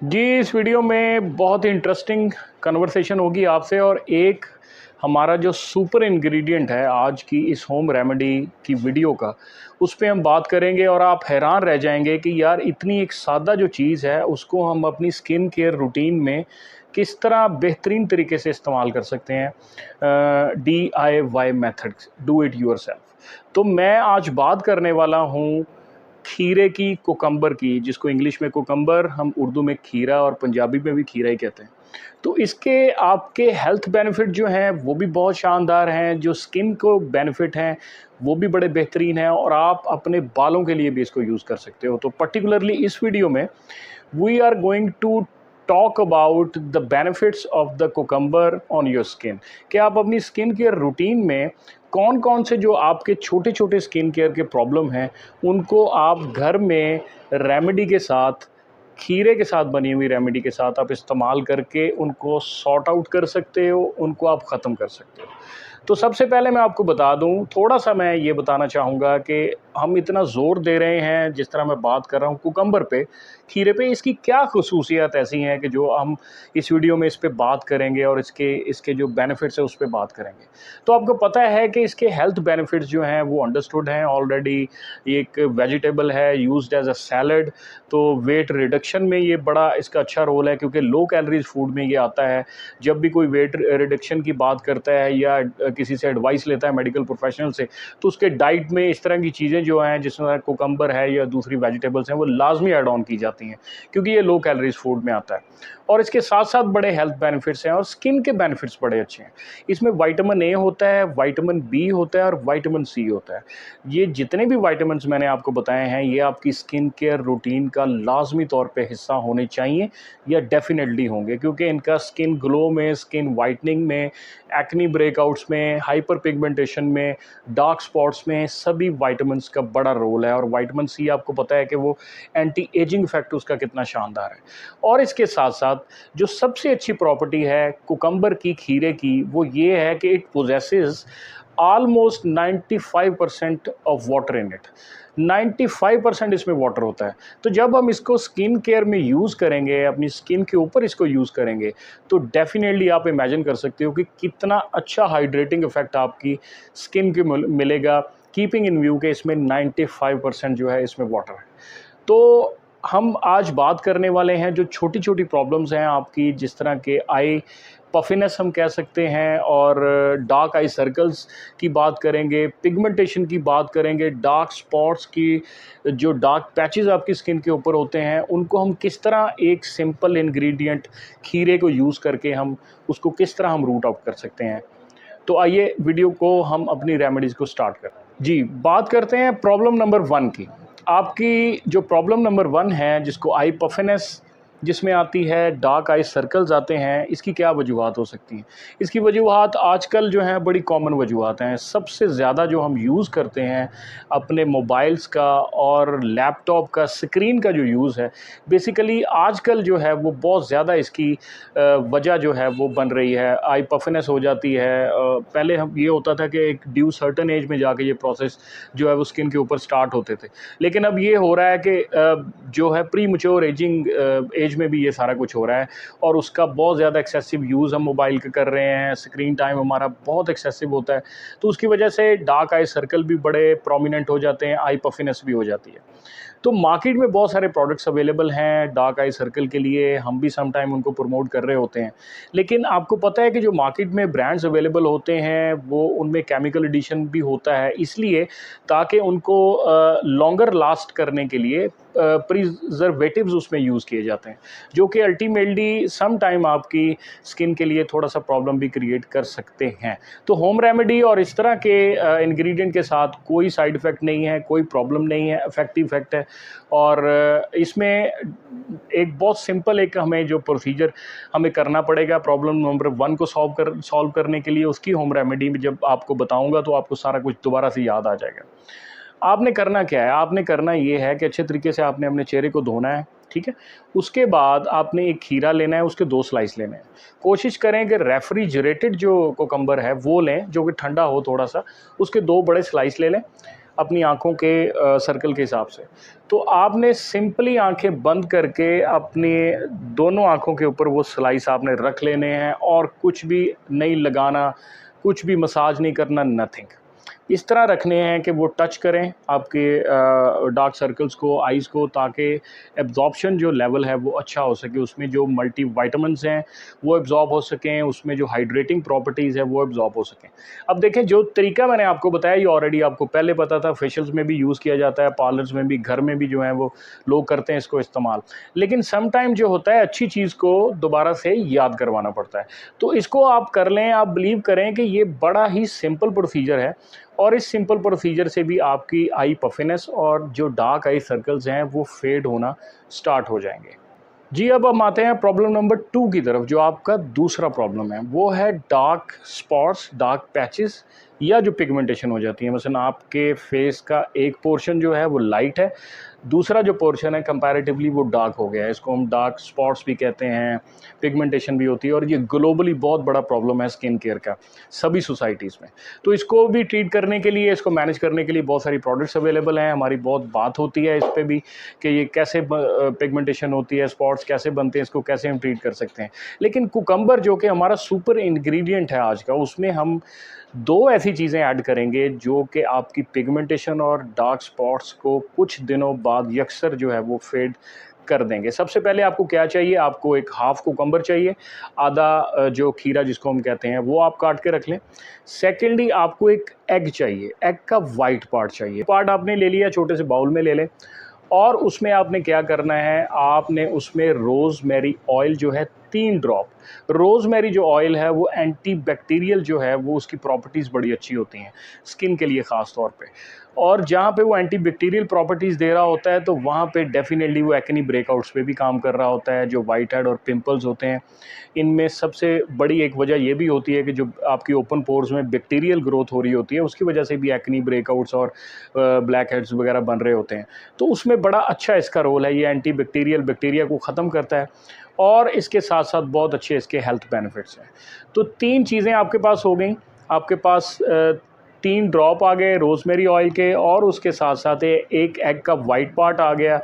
जी, इस वीडियो में बहुत ही इंटरेस्टिंग कन्वर्सेशन होगी आपसे और एक हमारा जो सुपर इंग्रेडिएंट है आज की इस होम रेमेडी की वीडियो का, उस पे हम बात करेंगे और आप हैरान रह जाएँगे कि यार इतनी एक सादा जो चीज़ है, उसको हम अपनी स्किन केयर रूटीन में किस तरह बेहतरीन तरीके से इस्तेमाल कर सकते हैं। DIY methods, do it yourself. तो मैं आज बात करने वाला हूँ खीरे की, कुकम्बर की, जिसको इंग्लिश में कुकम्बर, हम उर्दू में खीरा और पंजाबी में भी खीरा ही कहते हैं। तो इसके आपके हेल्थ बेनिफिट जो हैं वो भी बहुत शानदार हैं, जो स्किन को बेनिफिट हैं वो भी बड़े बेहतरीन हैं और आप अपने बालों के लिए भी इसको यूज़ कर सकते हो। तो पर्टिकुलरली इस वीडियो में we are going to talk about the benefits of the cucumber on your skin, कि आप अपनी स्किन केयर रूटीन में कौन कौन से जो आपके छोटे छोटे स्किन केयर के प्रॉब्लम हैं उनको आप घर में रेमेडी के साथ, खीरे के साथ बनी हुई रेमेडी के साथ आप इस्तेमाल करके उनको सॉर्ट आउट कर सकते हो, उनको आप ख़त्म कर सकते हो। तो सबसे पहले मैं आपको बता दूं, थोड़ा-सा मैं ये बताना चाहूँगा कि हम इतना ज़ोर दे रहे हैं, जिस तरह मैं बात कर रहा हूँ कुकम्बर पे, खीरे पे, इसकी क्या ख़ुसूसियत ऐसी हैं कि जो हम इस वीडियो में इस पे बात करेंगे और इसके इसके जो बेनिफिट्स हैं उस पे बात करेंगे। तो आपको पता है कि इसके हेल्थ बेनिफिट्स जो हैं वो अंडरस्टूड हैं ऑलरेडी। ये एक वेजिटेबल है, यूज्ड एज़ अ सैलड, तो वेट रिडक्शन में ये बड़ा इसका अच्छा रोल है क्योंकि लो कैलोरीज़ फूड में ये आता है। जब भी कोई वेट रिडक्शन की बात करता है या किसी से एडवाइस लेता है मेडिकल प्रोफेशनल से, तो उसके डाइट में इस तरह की चीज़ें जो हैं, जिसमें कुकम्बर है या दूसरी वेजिटेबल्स हैं, वो लाजमी ऐड ऑन की जाती हैं क्योंकि ये लो कैलोरीज फूड में आता है। और इसके साथ साथ बड़े हेल्थ बेनिफिट्स हैं और स्किन के बेनिफिट्स बड़े अच्छे हैं। इसमें विटामिन ए होता है, विटामिन बी होता है और विटामिन सी होता है। ये जितने भी विटामिन्स मैंने आपको बताए हैं, ये आपकी स्किन केयर रूटीन का लाजमी तौर पे हिस्सा होने चाहिए या डेफिनेटली होंगे, क्योंकि इनका स्किन ग्लो में, स्किन वाइटनिंग में, एक्नी ब्रेकआउट्स में, हाइपर पिगमेंटेशन में, डार्क स्पॉट्स में, सभी विटामिन्स का बड़ा रोल है। और विटामिन सी आपको पता है कि वो एंटी एजिंग इफेक्ट उसका कितना शानदार है। और इसके साथ साथ जो सबसे अच्छी प्रॉपर्टी है कुकम्बर की, खीरे की, वो ये है कि it possesses almost 95% of water in it. 95% इसमें वाटर होता है। तो जब हम इसको स्किन केयर में यूज़ करेंगे, अपनी स्किन के ऊपर इसको यूज़ करेंगे, तो डेफिनेटली आप इमेजिन कर सकते हो कि कितना अच्छा हाइड्रेटिंग इफेक्ट आपकी स्किन के मिलेगा, कीपिंग इन व्यू के इसमें 95% जो है इसमें वाटर है। तो हम आज बात करने वाले हैं जो छोटी छोटी प्रॉब्लम्स हैं आपकी, जिस तरह के आई पफिनेस हम कह सकते हैं, और डार्क आई सर्कल्स की बात करेंगे, पिगमेंटेशन की बात करेंगे, डार्क स्पॉट्स की, जो डार्क पैचेस आपकी स्किन के ऊपर होते हैं, उनको हम किस तरह एक सिंपल इंग्रेडिएंट खीरे को यूज़ करके हम उसको किस तरह हम रूट आउट कर सकते हैं। तो आइए वीडियो को हम अपनी रेमेडीज़ को स्टार्ट करें। जी, बात करते हैं प्रॉब्लम नंबर 1 की। आपकी जो प्रॉब्लम नंबर 1 है, जिसको आई पफिनेस जिसमें आती है, डार्क आई सर्कल्स आते हैं, इसकी क्या वजूहत हो सकती हैं? इसकी वजूहत आजकल जो हैं बड़ी कॉमन वजूहत हैं। सबसे ज़्यादा जो हम यूज़ करते हैं अपने मोबाइल्स का और लैपटॉप का स्क्रीन का जो यूज़ है, बेसिकली आजकल जो है वो बहुत ज़्यादा इसकी वजह जो है वो बन रही है। आई पफिनेस हो जाती है। पहले हम ये होता था कि एक ड्यू सर्टेन एज में जाके ये प्रोसेस जो है वो स्किन के ऊपर स्टार्ट होते थे, लेकिन अब ये हो रहा है कि जो है प्री मैच्योर एजिंग एज में भी ये सारा कुछ हो रहा है और उसका बहुत ज़्यादा एक्सेसिव यूज़ हम मोबाइल का कर रहे हैं, स्क्रीन टाइम हमारा बहुत एक्सेसिव होता है, तो उसकी वजह से डार्क आई सर्कल भी बड़े प्रोमिनेंट हो जाते हैं, आई पफिनेस भी हो जाती है। तो मार्केट में बहुत सारे प्रोडक्ट्स अवेलेबल हैं डार्क आई सर्कल के लिए, हम भी सम टाइम उनको प्रमोट कर रहे होते हैं। लेकिन आपको पता है कि जो मार्केट में ब्रांड्स अवेलेबल होते हैं वो उनमें केमिकल एडिशन भी होता है, इसलिए ताकि उनको लॉन्गर लास्ट करने के लिए प्रिजर्वेटिव्स उसमें यूज़ किए जाते हैं, जो कि अल्टीमेटली सम टाइम आपकी स्किन के लिए थोड़ा सा प्रॉब्लम भी क्रिएट कर सकते हैं। तो होम रेमेडी और इस तरह के इंग्रेडिएंट के साथ कोई साइड इफ़ेक्ट नहीं है, कोई प्रॉब्लम नहीं है, इफेक्टिव इफेक्ट है। और इसमें एक बहुत सिंपल एक हमें जो प्रोसीजर हमें करना पड़ेगा प्रॉब्लम नंबर 1 को सॉल्व करने के लिए, उसकी होम रेमेडी में जब आपको बताऊंगा तो आपको सारा कुछ दोबारा से याद आ जाएगा। आपने करना क्या है? आपने करना ये है कि अच्छे तरीके से आपने अपने चेहरे को धोना है, ठीक है? उसके बाद आपने एक खीरा लेना है, उसके 2 स्लाइस लेने हैं। कोशिश करें कि रेफ्रिजरेटेड जो कुकम्बर है वो लें, जो कि ठंडा हो थोड़ा-सा, उसके 2 बड़े स्लाइस ले लें। अपनी आँखों के सर्कल के हिसाब से। तो आपने सिंपली आँखें बंद करके अपने दोनों आँखों के ऊपर वो स्लाइस आपने रख लेने हैं और कुछ भी नहीं लगाना, कुछ भी मसाज नहीं करना, नथिंग। इस तरह रखने हैं कि वो टच करें आपके डार्क सर्कल्स को, आइज़ को, ताकि एब्जॉर्प्शन जो लेवल है वो अच्छा हो सके, उसमें जो मल्टी विटामिन्स हैं वो एब्जॉर्ब हो सकें, उसमें जो हाइड्रेटिंग प्रॉपर्टीज़ है वो एब्जॉर्ब हो सकें। अब देखें, जो तरीका मैंने आपको बताया ये ऑलरेडी आपको पहले पता था, फेशियल्स में भी यूज़ किया जाता है, पार्लर्स में भी, घर में भी जो है वो लोग करते हैं इसको इस्तेमाल। लेकिन सम टाइम जो होता है अच्छी चीज़ को दोबारा से याद करवाना पड़ता है। तो इसको आप कर लें, आप बिलीव करें कि ये बड़ा ही सिंपल प्रोसीजर है और इस सिंपल प्रोसीजर से भी आपकी आई पफिनेस और जो डार्क आई सर्कल्स हैं वो फेड होना स्टार्ट हो जाएंगे। जी, अब हम आते हैं प्रॉब्लम नंबर 2 की तरफ, जो आपका दूसरा प्रॉब्लम है। वो है डार्क स्पॉट्स, डार्क पैचेस या जो पिगमेंटेशन हो जाती है। मसलन आपके फेस का एक पोर्शन जो है वो लाइट है, दूसरा जो पोर्शन है कंपैरेटिवली वो डार्क हो गया है। इसको हम डार्क स्पॉट्स भी कहते हैं, पिगमेंटेशन भी होती है, और ये ग्लोबली बहुत बड़ा प्रॉब्लम है स्किन केयर का सभी सोसाइटीज़ में। तो इसको भी ट्रीट करने के लिए, इसको मैनेज करने के लिए बहुत सारी प्रोडक्ट्स अवेलेबल हैं। हमारी बहुत बात होती है इस पे भी कि ये कैसे पिगमेंटेशन होती है, स्पॉट्स कैसे बनते हैं, इसको कैसे हम ट्रीट कर सकते हैं। लेकिन कुकम्बर जो कि हमारा सुपर इंग्रेडिएंट है आज का, उसमें हम 2 ऐसी चीज़ें ऐड करेंगे जो कि आपकी पिगमेंटेशन और डार्क स्पॉट्स को कुछ दिनों बाद यकसर जो है वो फेड कर देंगे। सबसे पहले आपको क्या चाहिए? आपको एक हाफ़ कुकम्बर चाहिए, आधा जो खीरा जिसको हम कहते हैं वो आप काट के रख लें। सेकेंडली आपको एक एग चाहिए, एग का वाइट पार्ट चाहिए। पार्ट आपने ले लिया, छोटे से बाउल में ले लें और उसमें आपने क्या करना है, आपने उसमें रोज़मेरी ऑयल जो है 3 ड्रॉप। रोज़मेरी जो ऑयल है वो एंटी बैक्टीरियल जो है वो उसकी प्रॉपर्टीज़ बड़ी अच्छी होती हैं स्किन के लिए ख़ास तौर पे, और जहाँ पे वो एंटी बैक्टीरियल प्रॉपर्टीज़ दे रहा होता है तो वहाँ पे डेफिनेटली वो एक्ने ब्रेकआउट्स पे भी काम कर रहा होता है। जो वाइट हेड और पिंपल्स होते हैं, इनमें सबसे बड़ी एक वजह ये भी होती है कि जो आपकी ओपन पोर्स में बैक्टीरियल ग्रोथ हो रही होती है, उसकी वजह से भी एक्ने ब्रेकआउट्स और ब्लैक हेड्स वगैरह बन रहे होते हैं। तो उसमें बड़ा अच्छा इसका रोल है, ये एंटी बैक्टीरियल बैक्टीरिया को ख़त्म करता है और इसके साथ साथ बहुत अच्छे इसके हेल्थ बेनिफिट्स हैं। तो 3 चीज़ें आपके पास हो गई। आपके पास 3 ड्रॉप आ गए रोज़मेरी ऑयल के, और उसके साथ साथ एक एग का वाइट पार्ट आ गया,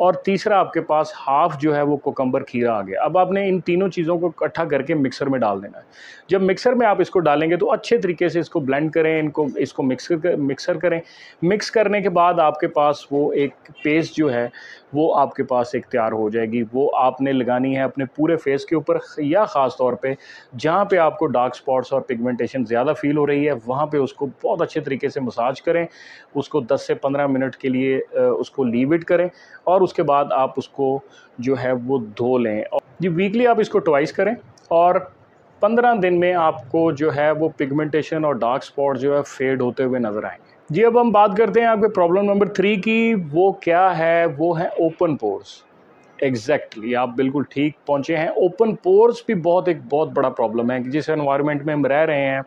और तीसरा आपके पास हाफ़ जो है वो कुकम्बर खीरा आ गया। अब आपने इन तीनों चीज़ों को इकट्ठा करके मिक्सर में डाल देना है। जब मिक्सर में आप इसको डालेंगे तो अच्छे तरीके से इसको ब्लेंड करें, इसको मिक्सर करें। मिक्स करने के बाद आपके पास वो एक पेस्ट जो है वो आपके पास एक तैयार हो जाएगी। वो आपने लगानी है अपने पूरे फेस के ऊपर, या ख़ास तौर पे जहाँ पे आपको डार्क स्पॉट्स और पिगमेंटेशन ज़्यादा फील हो रही है वहाँ पे उसको बहुत अच्छे तरीके से मसाज करें। उसको 10 से 15 मिनट के लिए उसको लीव इट करें, और उसके बाद आप उसको जो है वो धो लें। और जी, वीकली आप इसको ट्वाइस करें, और 15 दिन में आपको जो है वो पिगमेंटेशन और डार्क स्पॉट जो है फेड होते हुए नज़र आएंगे। जी, अब हम बात करते हैं आपके प्रॉब्लम नंबर 3 की। वो क्या है? वो है ओपन पोर्स। एग्जैक्टली आप बिल्कुल ठीक पहुंचे हैं। ओपन पोर्स भी एक बहुत बड़ा प्रॉब्लम है कि जिस एनवायरनमेंट में हम रह रहे हैं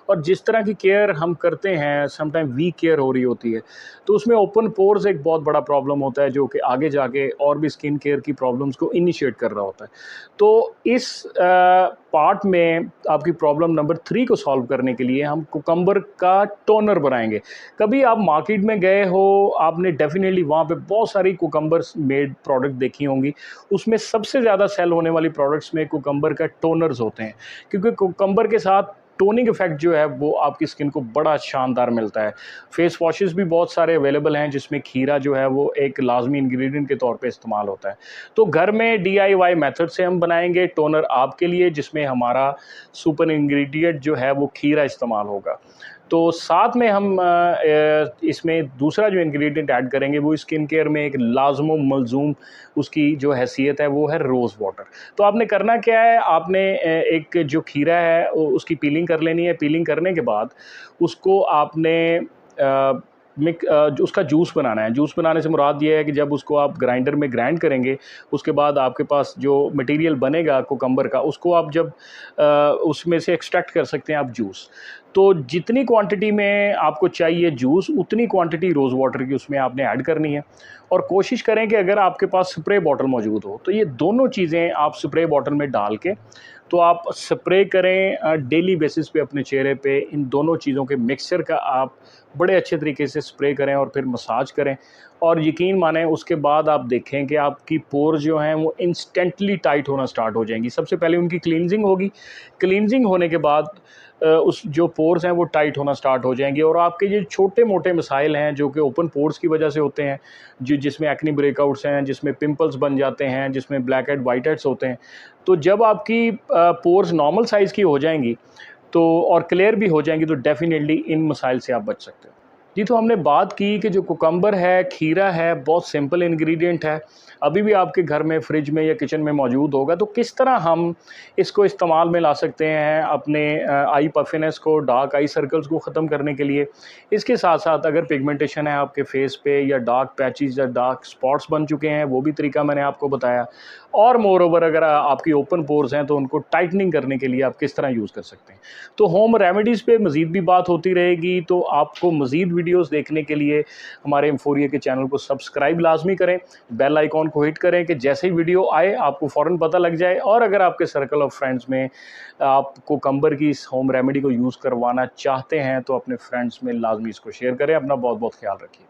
और जिस तरह की केयर हम करते हैं, समटाइम वीक केयर हो रही होती है, तो उसमें ओपन पोर्स एक बहुत बड़ा प्रॉब्लम होता है जो कि आगे जाके और भी स्किन केयर की प्रॉब्लम्स को इनिशिएट कर रहा होता है। तो इस पार्ट में आपकी प्रॉब्लम नंबर 3 को सॉल्व करने के लिए हम कुकम्बर का टोनर बनाएंगे। कभी आप मार्केट में गए हो, आपने डेफिनेटली वहाँ पे बहुत सारी कुकम्बर्स मेड प्रोडक्ट देखी होंगी। उसमें सबसे ज़्यादा सेल होने वाली प्रोडक्ट्स में कुकम्बर का टोनर्स होते हैं, क्योंकि कुकम्बर के साथ टोनिंग इफेक्ट जो है वो आपकी स्किन को बड़ा शानदार मिलता है। फेस वॉशेस भी बहुत सारे अवेलेबल हैं जिसमें खीरा जो है वो एक लाजमी इंग्रेडिएंट के तौर पे इस्तेमाल होता है। तो घर में DIY मेथड से हम बनाएंगे टोनर आपके लिए, जिसमें हमारा सुपर इंग्रेडिएंट जो है वो खीरा इस्तेमाल होगा। तो साथ में हम इसमें दूसरा जो इंग्रेडिएंट ऐड करेंगे वो स्किन केयर में एक लाज़िम मलज़ूम उसकी जो हैसियत है वो है रोज़ वाटर। तो आपने करना क्या है, आपने एक जो खीरा है उसकी पीलिंग कर लेनी है। पीलिंग करने के बाद उसको आपने उसका जूस बनाना है। जूस बनाने से मुराद ये है कि जब उसको आप ग्राइंडर में ग्राइंड करेंगे, उसके बाद आपके पास जो मटेरियल बनेगा कुकम्बर का, उसको आप जब उसमें से एक्सट्रैक्ट कर सकते हैं आप जूस। तो जितनी क्वांटिटी में आपको चाहिए जूस, उतनी क्वांटिटी रोज़ वाटर की उसमें आपने ऐड करनी है। और कोशिश करें कि अगर आपके पास स्प्रे बॉटल मौजूद हो तो ये दोनों चीज़ें आप स्प्रे बॉटल में डाल के तो आप स्प्रे करें डेली बेसिस पे अपने चेहरे पे। इन दोनों चीज़ों के मिक्सचर का आप बड़े अच्छे तरीके से स्प्रे करें और फिर मसाज करें, और यकीन मानें उसके बाद आप देखें कि आपकी पोर जो हैं वो इंस्टेंटली टाइट होना स्टार्ट हो जाएंगी। सबसे पहले उनकी क्लींजिंग होगी, क्लींजिंग होने के बाद उस जो पोर्स हैं वो टाइट होना स्टार्ट हो जाएंगे, और आपके ये छोटे मोटे मसाइल हैं जो कि ओपन पोर्स की वजह से होते हैं, जिसमें एक्ने ब्रेकआउट्स हैं, जिसमें पिंपल्स बन जाते हैं, जिसमें ब्लैक हेड वाइट हेड्स होते हैं, तो जब आपकी पोर्स नॉर्मल साइज़ की हो जाएंगी तो और क्लियर भी हो जाएंगी तो डेफिनेटली इन मसाइल से आप बच सकते हो। जी, तो हमने बात की कि जो कुकम्बर है, खीरा है, बहुत सिंपल इंग्रेडिएंट है, अभी भी आपके घर में, फ्रिज में या किचन में मौजूद होगा, तो किस तरह हम इसको इस्तेमाल में ला सकते हैं अपने आई पफिनेस को, डार्क आई सर्कल्स को ख़त्म करने के लिए। इसके साथ-साथ अगर पिगमेंटेशन है आपके फेस पे, या डार्क पैचेज़ या डार्क स्पॉट्स बन चुके हैं, वो भी तरीका मैंने आपको बताया। और मोर ओवर अगर आपकी ओपन पोर्स हैं तो उनको टाइटनिंग करने के लिए आप किस तरह यूज़ कर सकते हैं। तो होम रेमेडीज़ पे मज़ीद भी बात होती रहेगी, तो आपको मज़ीद वीडियोज़ देखने के लिए हमारे एम्फोरिया के चैनल को सब्सक्राइब लाजमी करें, बेल आइकॉन को हिट करें कि जैसे ही वीडियो आए आपको फ़ौरन पता लग जाए। और अगर आपके सर्कल ऑफ फ्रेंड्स में आप कुकम्बर की इस होम रेमेडी को यूज़ करवाना चाहते हैं तो अपने फ्रेंड्स में लाजमी इसको शेयर करें। अपना बहुत बहुत ख्याल रखिए।